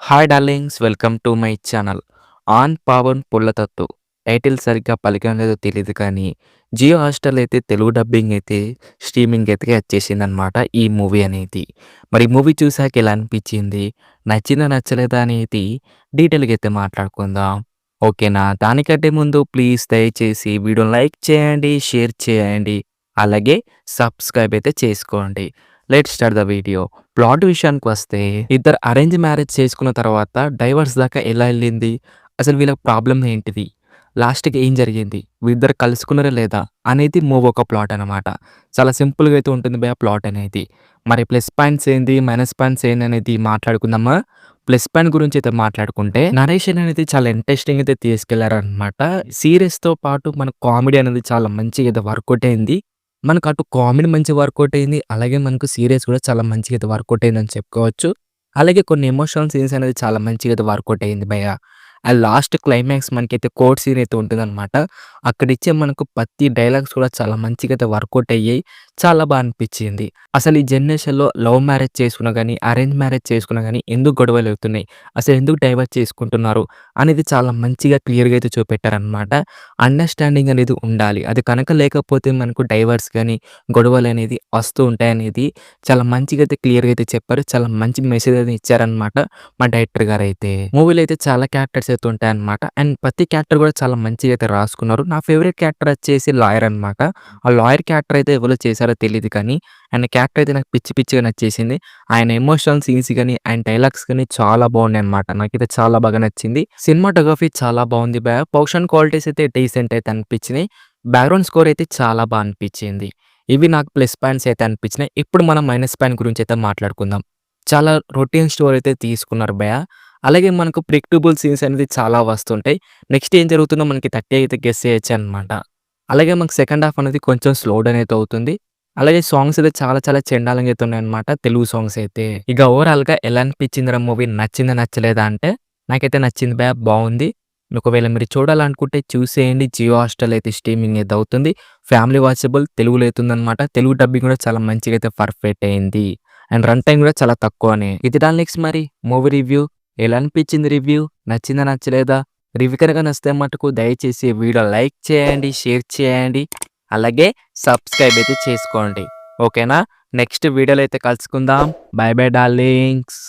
Hi darlings, welcome to my channel. 'ఆన్ పావన్ పుల్లతత్తు' title సరిగ్గా పలికానో లేదో తెలీదు కానీ, జియో హాట్‌స్టార్‌లో అయితే తెలుగు డబ్బింగ్ అయితే స్ట్రీమింగ్ అయితే వచ్చేసిందనమాట ఈ మూవీ అనేది. మరి మూవీ చూసాక ఎలా అనిపించింది? నచ్చిందా? నచ్చలేదా? అనేది డీటెయిల్‌గా అయితే మాట్లాడుకుందాం. ఓకేనా? దానికంటే ముందు ప్లీజ్ దయచేసి వీడియోని లైక్ చేయండి, షేర్ చేయండి, అలాగే సబ్స్క్రైబ్ అయితే చేసుకోండి. Let's start the video. Plot విషయానికొస్తే ఇద్దరు అరేంజ్ మ్యారేజ్ చేసుకున్న తర్వాత డైవర్స్ దాకా ఎలా ఎళ్ళింది? అసలు వీళ్ళ ప్రాబ్లమ్ ఏంటిది? లాస్ట్‌కి ఏం జరిగింది? వీళ్ళిద్దరు కలుసుకున్నారా లేదా? అనేది మూవీ ఒక ప్లాట్ అనమాట. చాలా సింపుల్‌గా అయితే ఉంటుంది భయ్యా ప్లాట్ అనేది. మరి ప్లస్ పాయింట్స్ ఏంది? మైనస్ పాయింట్స్ ఏంది అనేది మాట్లాడుకుందామా? ప్లస్ పాయింట్ గురించి అయితే మాట్లాడుకుంటే నరేషన్ అనేది చాలా ఇంట్రెస్టింగ్ అయితే తీసుకెళ్లారనమాట. సీరియస్‌తో పాటు మన కామెడీ అనేది చాలా మంచిగా అయితే వర్కౌట్ అయింది. మనకు అటు కామెడీ మంచిగా వర్కౌట్ అయింది. అలాగే మనకు సీరియస్ కూడా చాలా మంచిగా అయితే వర్కౌట్ అయిందని చెప్పుకోవచ్చు. అలాగే కొన్ని ఎమోషనల్ సీన్స్ అనేది చాలా మంచిగా అయితే వర్కౌట్ అయింది భయ్యా. ఆ లాస్ట్ క్లైమాక్స్ మనకైతే కోర్ట్ సీన్ అయితే ఉంటుందనమాట. అక్కడిచ్చే మనకు ప్రతి డైలాగ్స్ కూడా చాలా మంచిగా అయితే వర్కౌట్ అయ్యాయి. చాలా అనిపించింది. అసలు ఈ జనరేషన్‌లో లవ్ మ్యారేజ్ చేసుకున్నా గాని, అరేంజ్ మ్యారేజ్ చేసుకున్నా గాని ఎందుకు గొడవలవుతున్నాయి? అసలు ఎందుకు డైవర్స్ చేసుకుంటున్నారు? అనేది చాలా మంచిగా క్లియర్‌గా అయితే చూపెట్టారనమాట. అండర్‌స్టాండింగ్ అనేది ఉండాలి. అది కనుక లేకపోతే మనకు డైవర్స్ గాని, గొడవలనేది వస్తూ ఉంటాయనేది చాలా మంచిగా అయితే క్లియర్‌గా అయితే చెప్పారు. చాలా మంచి మెసేజ్ అయితే ఇచ్చారనమాట మా డైరెక్టర్ గారైతే. మూవీలో అయితే చాలా క్యారెక్టర్స్ అయితే ఉంటాయన్నమాట. అండ్ ప్రతి క్యారెక్టర్ కూడా చాలా మంచిగా అయితే రాసుకున్నారు. నా ఫేవరెట్ క్యారెక్టర్ వచ్చేసి లాయర్ అనమాట. ఆ లాయర్ క్యారెక్టర్ అయితే ఎవరు చేశారో తెలీదు కానీ, ఆయన క్యారెక్టర్ అయితే నాకు పిచ్చి పిచ్చిగా నచ్చేసింది. ఆయన ఎమోషనల్ సీన్స్ గాని, ఆయన డైలాగ్స్ గాని చాలా బాగున్నాయన్నమాట. నాకైతే చాలా బాగా నచ్చింది. సినిమాటోగ్రఫీ చాలా బాగుంది భయ్యా. ప్రొడక్షన్ క్వాలిటీస్ అయితే డీసెంట్ అయితే అనిపించినాయి. బ్యాక్‌గ్రౌండ్ స్కోర్ అయితే చాలా అనిపించింది. ఇవి నాకు ప్లస్ పాయింట్స్ అయితే అనిపించినాయి. ఇప్పుడు మనం మైనస్ పాయింట్ గురించి అయితే మాట్లాడుకుందాం. చాలా రొటీన్ స్టోరీ అయితే తీసుకున్నారు భయ్యా. అలాగే మనకు ప్రిడిక్టబుల్ సీన్స్ అనేది చాలా వస్తుంటాయి. నెక్స్ట్ ఏం జరుగుతుందో మనకి 30 అయితే గెస్ చేయొచ్చనమాట. అలాగే మనకు సెకండ్ హాఫ్ అనేది కొంచెం స్లో డౌన్ అయితే అవుతుంది. అలాగే సాంగ్స్ అయితే చాలా చాలా చెండాలంగా అయితే ఉన్నాయన్నమాట. తెలుగు సాంగ్స్ అయితే. ఇక ఓవరాల్‌గా ఎలా అనిపించిందిరా మూవీ? నచ్చిందా? నచ్చలేదా? అంటే నాకైతే నచ్చింది భయ్యా. బావుంది. ఒకవేళ మీరు చూడాలనుకుంటే చూసేయండి. జియో హాట్‌స్టార్‌లో అయితే స్ట్రీమింగ్ అయితే అవుతుంది. ఫ్యామిలీ వాచబుల్ తెలుగులో అయితుందనమాట. తెలుగు డబ్బింగ్ కూడా చాలా మంచిగా అయితే పర్ఫెక్ట్ అయింది. అండ్ రన్ టైమ్ కూడా చాలా తక్కువనే. ఇది నెక్స్ట్ మరి మూవీ రివ్యూ. ఎలా అనిపించింది రివ్యూ? నచ్చిందా? నచ్చలేదా? రివ్యూ కనుక నచ్చితే మటుకు దయచేసి వీడియో లైక్ చేయండి, షేర్ చేయండి, అలాగే సబ్స్క్రైబ్ అయితే చేసుకోండి. ఓకేనా? నెక్స్ట్ వీడియోలో అయితే కలుసుకుందాం. By by darlings.